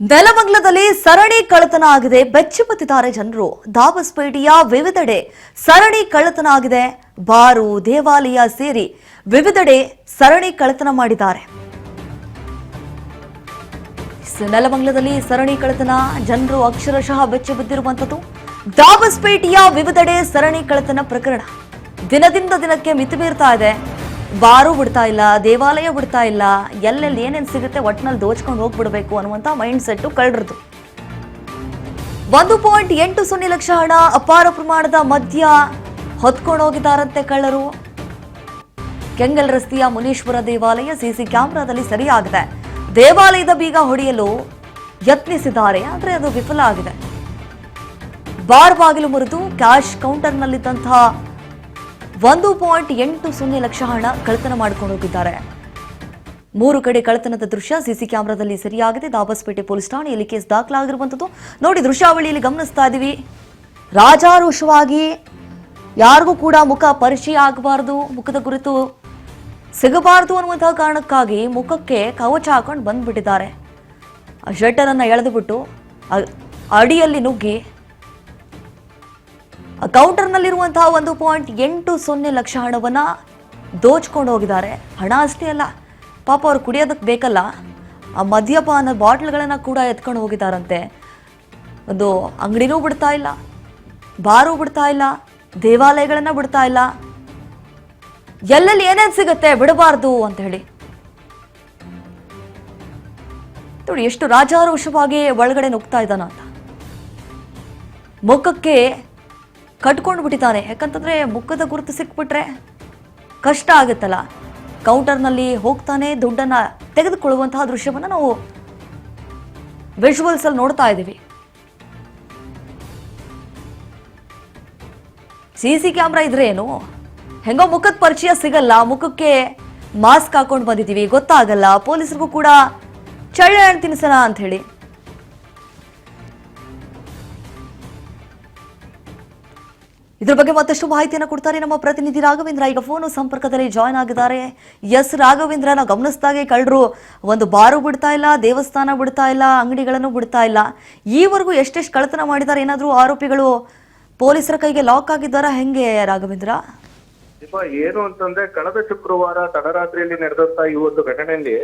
ನೆಲಮಂಗಲದಲ್ಲಿ ಸರಣಿ ಕಳ್ಳತನ ಆಗಿದೆ. ಬೆಚ್ಚಿಬತ್ತಿದ್ದಾರೆ ಜನರು. ದಾಬಸ್ಪೇಟೆಯ ವಿವಿಧೆಡೆ ಸರಣಿ ಕಳ್ಳತನ ಆಗಿದೆ. ಬಾರು, ದೇವಾಲಯ ಸೇರಿ ವಿವಿಧೆಡೆ ಸರಣಿ ಕಳ್ಳತನ ಮಾಡಿದ್ದಾರೆ. ನೆಲಮಂಗಲದಲ್ಲಿ ಸರಣಿ ಕಳ್ಳತನ, ಜನರು ಅಕ್ಷರಶಃ ಬೆಚ್ಚಿಬಿದ್ದಿರುವಂತದ್ದು. ದಾಬಸ್ಪೇಟೆಯ ವಿವಿಧೆಡೆ ಸರಣಿ ಕಳ್ಳತನ ಪ್ರಕರಣ ದಿನದಿಂದ ದಿನಕ್ಕೆ ಮಿತಿಮೀರ್ತಾ ಇದೆ. ಬಾರು ಬಿಡ್ತಾ ಇಲ್ಲ, ದೇವಾಲಯ ಬಿಡ್ತಾ ಇಲ್ಲ, ಎಲ್ಲೆಲ್ಲಿ ಏನೇನು ಸಿಗುತ್ತೆ ಒಟ್ಟಿನಲ್ಲಿ ದೋಚ್ಕೊಂಡು ಹೋಗ್ಬಿಡ್ಬೇಕು ಅನ್ನುವಂತ ಮೈಂಡ್ ಸೆಟ್ ಕಳ್ಳರದು. 1.80 ಲಕ್ಷ ಹಣ, ಅಪಾರ ಪ್ರಮಾಣದ ಮದ್ಯ ಹೊತ್ಕೊಂಡು ಹೋಗಿದ್ದಾರಂತೆ ಕಳ್ಳರು. ಕೆಂಗಲ್ ರಸ್ತೆಯ ಮುನೀಶ್ವರ ದೇವಾಲಯ ಸಿಸಿ ಕ್ಯಾಮೆರಾದಲ್ಲಿ ಸೆರೆಯಾಗಿದೆ. ದೇವಾಲಯದ ಬೀಗ ಹೊಡೆಯಲು ಯತ್ನಿಸಿದ್ದಾರೆ, ಆದರೆ ಅದು ವಿಫಲ ಆಗಿದೆ. ಬಾರ್ ಬಾಗಿಲು ಮುರಿದು ಕ್ಯಾಶ್ ಕೌಂಟರ್ನಲ್ಲಿದ್ದಂತಹ 1.80 ಲಕ್ಷ ಹಣ ಕಳ್ಳತನ ಮಾಡಿಕೊಂಡು ಹೋಗಿದ್ದಾರೆ. 3 ಕಡೆ ಕಳ್ಳತನದ ದೃಶ್ಯ ಸಿಸಿ ಕ್ಯಾಮೆರಾದಲ್ಲಿ ಸೆರೆಯಾಗಿದೆ. ದಾಬಸ್ಪೇಟೆ ಪೊಲೀಸ್ ಠಾಣೆಯಲ್ಲಿ ಕೇಸ್ ದಾಖಲಾಗಿರುವಂತದ್ದು ನೋಡಿ ದೃಶ್ಯಾವಳಿಯಲ್ಲಿ ಗಮನಿಸ್ತಾ ಇದ್ದೀವಿ. ರಾಜಾರೋಷವಾಗಿ ಯಾರಿಗೂ ಕೂಡ ಮುಖ ಪರಿಚಯ ಆಗಬಾರದು, ಮುಖದ ಗುರುತು ಸಿಗಬಾರದು ಅನ್ನುವಂತಹ ಕಾರಣಕ್ಕಾಗಿ ಮುಖಕ್ಕೆ ಕವಚ ಹಾಕೊಂಡು ಬಂದ್ಬಿಟ್ಟಿದ್ದಾರೆ. ಶಟರ್ ಅನ್ನ ಎಳೆದು ಬಿಟ್ಟು ಅಡಿಯಲ್ಲಿ ನುಗ್ಗಿ ಕೌಂಟರ್ನಲ್ಲಿರುವಂತಹ 1.80 ಲಕ್ಷ ಹಣವನ್ನ ದೋಚ್ಕೊಂಡು ಹೋಗಿದ್ದಾರೆ. ಹಣ ಅಷ್ಟೇ ಅಲ್ಲ, ಪಾಪ ಅವ್ರು ಕುಡಿಯೋದಕ್ಕೆ ಬೇಕಲ್ಲ, ಆ ಮದ್ಯಪಾನ ಬಾಟ್ಲ್ಗಳನ್ನ ಕೂಡ ಎತ್ಕೊಂಡು ಹೋಗಿದ್ದಾರಂತೆ. ಒಂದು ಅಂಗಡಿನೂ ಬಿಡ್ತಾ ಇಲ್ಲ, ಬಾರು ಬಿಡ್ತಾ ಇಲ್ಲ, ದೇವಾಲಯಗಳನ್ನ ಬಿಡ್ತಾ ಇಲ್ಲ, ಎಲ್ಲೆಲ್ಲಿ ಏನೇನು ಸಿಗುತ್ತೆ ಬಿಡಬಾರ್ದು ಅಂತ ಹೇಳಿ ನೋಡಿ ಎಷ್ಟು ರಾಜಾರೋಷವಾಗಿ ಒಳಗಡೆ ನುಗ್ತಾ ಇದ್ದಾನ ಅಂತ. ಮುಖಕ್ಕೆ ಕಟ್ಕೊಂಡು ಬಿಟ್ಟಿದ್ದಾನೆ. ಯಾಕಂತಂದ್ರೆ ಮುಖದ ಗುರುತು ಸಿಕ್ಬಿಟ್ರೆ ಕಷ್ಟ ಆಗುತ್ತಲ್ಲ. ಕೌಂಟರ್ನಲ್ಲಿ ಹೋಗ್ತಾನೆ, ದುಡ್ಡನ್ನ ತೆಗೆದುಕೊಳ್ಳುವಂತಹ ದೃಶ್ಯವನ್ನ ನಾವು ವಿಜುವಲ್ಸ್ ಅಲ್ಲಿ ನೋಡ್ತಾ ಇದ್ದೀವಿ. ಸಿಸಿ ಕ್ಯಾಮ್ರಾ ಇದ್ರೆ ಏನು, ಹೆಂಗೋ ಮುಖದ ಪರಿಚಯ ಸಿಗಲ್ಲ, ಮುಖಕ್ಕೆ ಮಾಸ್ಕ್ ಹಾಕೊಂಡು ಬಂದಿದ್ದೀವಿ, ಗೊತ್ತಾಗಲ್ಲ, ಪೊಲೀಸರಿಗೂ ಕೂಡ ಚಳ್ಳೆ ಹಣ್ಣು ತಿನ್ಸೋಣ ಅಂತ ಹೇಳಿ. ಇದ್ರ ಬಗ್ಗೆ ಮತ್ತಷ್ಟು ಮಾಹಿತಿಯನ್ನು ಕೊಡ್ತಾರೆ ನಮ್ಮ ಪ್ರತಿನಿಧಿ ರಾಘವೇಂದ್ರ. ಈಗ ಫೋನ್ ಸಂಪರ್ಕದಲ್ಲಿ ಜಾಯ್ನ್ ಆಗಿದ್ದಾರೆ. ಎಸ್ ರಾಘವೇಂದ್ರ, ನಾವು ಗಮನಿಸಿದಾಗೆ ಕಳ್ಳರು ಒಂದು ಬಾರು ಬಿಡ್ತಾ ಇಲ್ಲ, ದೇವಸ್ಥಾನ ಬಿಡ್ತಾ ಇಲ್ಲ, ಅಂಗಡಿಗಳನ್ನು ಬಿಡ್ತಾ ಇಲ್ಲ. ಈವರೆಗೂ ಎಷ್ಟೆಷ್ಟು ಕಳ್ಳತನ ಮಾಡಿದ್ದಾರೆ? ಏನಾದರೂ ಆರೋಪಿಗಳು ಪೊಲೀಸರ ಕೈಗೆ ಲಾಕ್ ಆಗಿದ್ದಾರಾ, ಹೆಂಗೆ ರಾಘವೇಂದ್ರ? ಏನು ಅಂತಂದ್ರೆ ಕಳೆದ ಶುಕ್ರವಾರ ತಡರಾತ್ರಿಯಲ್ಲಿ ನಡೆದಂತ ಈ ಒಂದು ಘಟನೆಯಲ್ಲಿ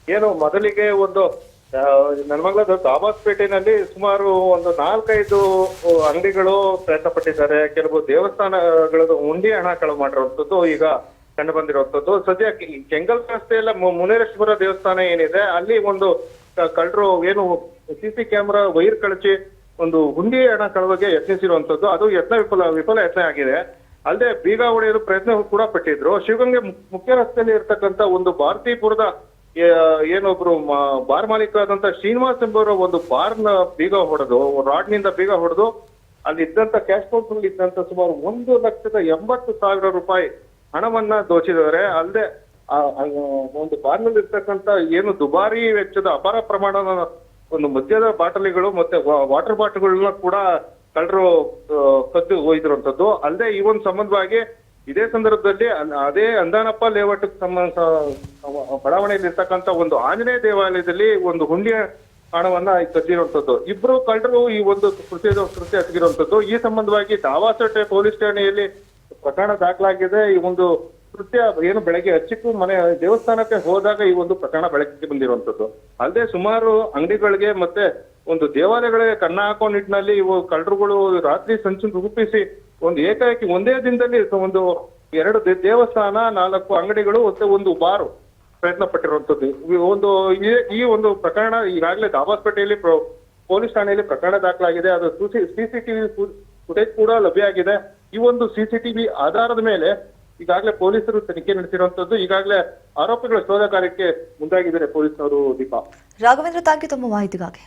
ಏನು ಮೊದಲಿಗೆ ಒಂದು ನೆಲಮಂಗಲದ ದಾಬಸ್ಪೇಟೆನಲ್ಲಿ ಸುಮಾರು ಒಂದು 4-5 ಅಂಗಡಿಗಳು ಪ್ರಯತ್ನ ಪಟ್ಟಿದ್ದಾರೆ. ಕೆಲವು ದೇವಸ್ಥಾನಗಳದ್ದು ಹುಂಡಿ ಹಣ ಕಳವು ಮಾಡಿರುವಂತದ್ದು ಈಗ ಕಂಡು ಬಂದಿರುವಂತದ್ದು. ಸದ್ಯ ಕೆಂಗಲ್ ರಸ್ತೆಯಲ್ಲ ಮುನೇಶ್ವರ ದೇವಸ್ಥಾನ ಏನಿದೆ ಅಲ್ಲಿ ಒಂದು ಕಳ್ಳರು ಏನು ಸಿಸಿ ಕ್ಯಾಮೆರಾ ವೈರ್ ಕಳಚಿ ಒಂದು ಹುಂಡಿ ಹಣ ಕಳವಿಗೆ ಯತ್ನಿಸಿರುವಂತದ್ದು. ಅದು ವಿಫಲ ಯತ್ನ ಆಗಿದೆ. ಅಲ್ಲದೆ ಬೀಗ ಹೊಡೆಯಲು ಪ್ರಯತ್ನ ಕೂಡ ಪಟ್ಟಿದ್ರು. ಶಿವಗಂಗೆ ಮುಖ್ಯ ರಸ್ತೆಯಲ್ಲಿ ಇರ್ತಕ್ಕಂಥ ಒಂದು ಭಾರತೀಪುರದ ಏನೊಬ್ರು ಬಾರ್ ಮಾಲೀಕ ಆದಂತ ಶ್ರೀನಿವಾಸ್ ಎಂಬುವರ ಒಂದು ಬಾರ್ನ ಬೀಗ ಹೊಡೆದು, ರಾಡ್ನಿಂದ ಬೀಗ ಹೊಡೆದು ಅಲ್ಲಿ ಇದ್ದಂತ ಕ್ಯಾಶ್ ಕೌಂಟರ್ ಇದ್ದಂತ ಸುಮಾರು 1,80,000 ರೂಪಾಯಿ ಹಣವನ್ನ ದೋಚಿದ್ದಾರೆ. ಅಲ್ಲದೆ ಒಂದು ಬಾರ್ನಲ್ಲಿ ಇರ್ತಕ್ಕಂಥ ಏನು ದುಬಾರಿ ವೆಚ್ಚದ ಅಪಾರ ಪ್ರಮಾಣದ ಒಂದು ಮದ್ಯದ ಬಾಟಲಿಗಳು ಮತ್ತೆ ವಾಟರ್ ಬಾಟಲ್ಗಳನ್ನ ಕೂಡ ಕಳ್ಳರು ಕದ್ದು ಒಯ್ದಿರುವಂತದ್ದು. ಅಲ್ಲದೆ ಈ ಒಂದು ಸಂಬಂಧವಾಗಿ ಇದೇ ಸಂದರ್ಭದಲ್ಲಿ ಅದೇ ಅಂದಾನಪ್ಪ ಲೇಔಟ್ ಬಡಾವಣೆಯಲ್ಲಿ ಇರ್ತಕ್ಕಂಥ ಒಂದು ಆಂಜನೇಯ ದೇವಾಲಯದಲ್ಲಿ ಒಂದು ಹುಂಡಿ ಹಣವನ್ನ ಕದ್ದಿರುವಂತದ್ದು. ಇಬ್ರು ಕಳ್ಳರು ಈ ಒಂದು ಕೃತ್ಯ ಎಸಗಿರುವಂತದ್ದು. ಈ ಸಂಬಂಧವಾಗಿ ದಾಬಸ್ಪೇಟೆ ಪೊಲೀಸ್ ಠಾಣೆಯಲ್ಲಿ ಪ್ರಕರಣ ದಾಖಲಾಗಿದೆ. ಈ ಒಂದು ಕೃತ್ಯ ಏನು ಬೆಳಗ್ಗೆ ಹಚ್ಚಿಕ್ಕೂ ಮನೆ ದೇವಸ್ಥಾನಕ್ಕೆ ಹೋದಾಗ ಈ ಒಂದು ಪ್ರಕರಣ ಬೆಳಕಿಗೆ ಬಂದಿರುವಂತದ್ದು. ಅಲ್ಲದೆ ಸುಮಾರು ಅಂಗಡಿಗಳಿಗೆ ಮತ್ತೆ ಒಂದು ದೇವಾಲಯಗಳಿಗೆ ಕನ್ನ ಹಾಕೋ ನಿಟ್ಟಿನಲ್ಲಿ ಇವು ಕಳ್ಳರುಗಳು ರಾತ್ರಿ ಸಂಚು ರೂಪಿಸಿ ಒಂದು ಏಕಾಏಕಿ ಒಂದೇ ದಿನದಲ್ಲಿ ಒಂದು 2 ದೇವಸ್ಥಾನ, 4 ಅಂಗಡಿಗಳು ಮತ್ತೆ ಒಂದು ಬಾರು ಪ್ರಯತ್ನ ಪಟ್ಟಿರುವಂತದ್ದು. ಈ ಒಂದು ಪ್ರಕರಣ ಈಗಾಗಲೇ ದಾಬಸ್ಪೇಟೆಯಲ್ಲಿ ಪೊಲೀಸ್ ಠಾಣೆಯಲ್ಲಿ ಪ್ರಕರಣ ದಾಖಲಾಗಿದೆ. ಅದು ಸಿಸಿಟಿವಿ ಫುಟೇಜ್ ಕೂಡ ಲಭ್ಯ ಆಗಿದೆ. ಈ ಒಂದು ಸಿಸಿಟಿವಿ ಆಧಾರದ ಮೇಲೆ ಈಗಾಗಲೇ ಪೊಲೀಸರು ತನಿಖೆ ನಡೆಸಿರುವಂತದ್ದು. ಈಗಾಗಲೇ ಆರೋಪಿಗಳ ಶೋಧ ಕಾರ್ಯಕ್ಕೆ ಮುಂದಾಗಿದ್ದಾರೆ ಪೊಲೀಸರು. ದೀಪಾ, ರಾಘವೇಂದ್ರ, ಥ್ಯಾಂಕ್ ಯು ತಮ್ಮ ಮಾಹಿತಿಗಾಗಿ.